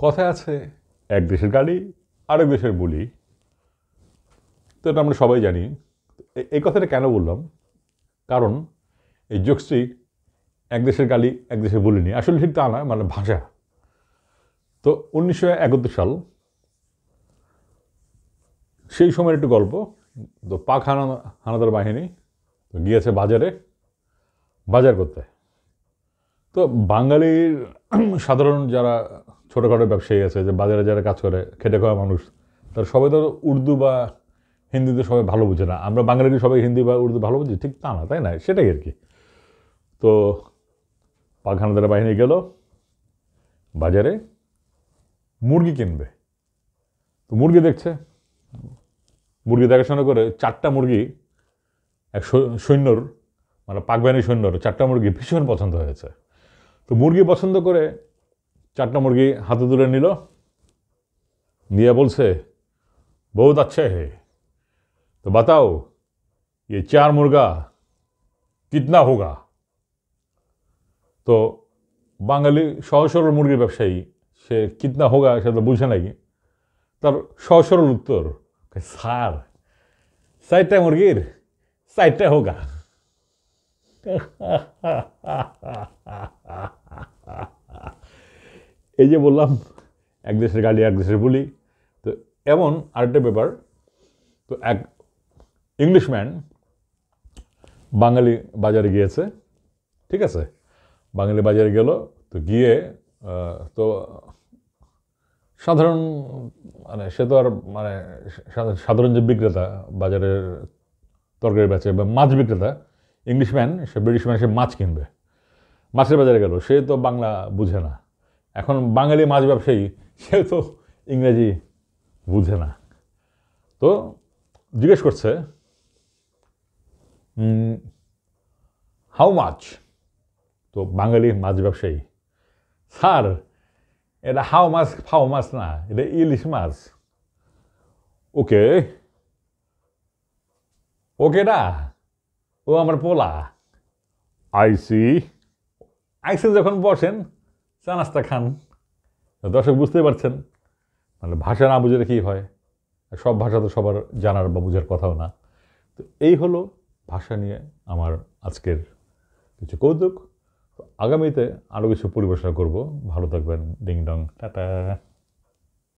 কথায় আছে এক দেশের গাড়ি আরেক দেশের বুলি। তো এটা আমরা সবাই জানি। এই কথাটা কেন বললাম? কারণ এই জোকসটি এক দেশের গালি এক দেশের বুলি নিয়ে, আসলে ঠিক তা না, মানে ভাষা। তো 1971 সাল, সেই সময়ের একটু গল্প। তো পাক হানাদার বাহিনী তো গিয়েছে বাজার করতে। তো বাঙালির সাধারণ যারা ছোটোখাটো ব্যবসায়ী আছে, যে বাজারে যারা কাজ করে খেটে খাওয়া মানুষ, তারা সবাই তো উর্দু বা হিন্দিতে সবাই ভালো বুঝে না। আমরা বাঙালিকে সবাই হিন্দি বা উর্দু ভালো বুঝি, ঠিক তা না, তাই না? সেটাই আর কি। তো পাক হানাদার বাহিনী গেল বাজারে মুরগি কিনবে। তো মুরগি দেখছে, মুরগি দেখাশোনা করে 4টা মুরগি এক সৈন্যর, মানে পাক বাহিনীর সৈন্যর 4টা মুরগি ভীষণ পছন্দ হয়েছে। তো মুরগি পছন্দ করে 4টা মুরগি হাতে তুলে নিল, নিয়ে বলছে বহুত আচ্ছা হে, তো বাতাও ये 4 মুরগা কিতনা হোগা। তো বাঙালি সহজ সরল মুরগির ব্যবসায়ী, সে কিতনা হোগা সেটা বুঝে নাকি। তার সহজ সরল উত্তর, স্যার 4টা মুরগির 4টা হোগা। এই যে বললাম এক দেশের গালি এক দেশের বুলি। তো এমন আরেকটা ব্যাপার। তো এক ইংলিশম্যান বাঙালি বাজারে গিয়েছে, ঠিক আছে? বাঙালি বাজারে গেল, তো গিয়ে তো সাধারণ, মানে সে তো আর মানে সাধারণ যে বিক্রেতা বাজারের তরকারি বেচে বা মাছ বিক্রেতা, ইংলিশম্যান সে ব্রিটিশম্যান, সে মাছ কিনবে। মাছের বাজারে গেল, সে তো বাংলা বুঝে না। এখন বাঙালি মাছ ব্যবসায়ী, সে তো ইংরেজি বুঝে না। তো জিজ্ঞেস করছে হাউ মাছ। তো বাঙালি মাছ ব্যবসায়ী, স্যার এটা হাউ মাছ ফাউ মাছ না, এটা ইলিশ মাছ। ওকে ওকেটা ও আমার পোলা। আইসি আইসি যখন বসেন চা নাস্তা খান। দর্শক বুঝতে পারছেন, মানে ভাষা না বুঝলে কী হয়। সব ভাষা তো সবার জানার বা বুঝার কথাও না। তো এই হলো ভাষা নিয়ে আমার আজকের কিছু কৌতুক। আগামীতে আরও কিছু পরিবেশনা করব। ভালো থাকবেন। Ding dong, tata.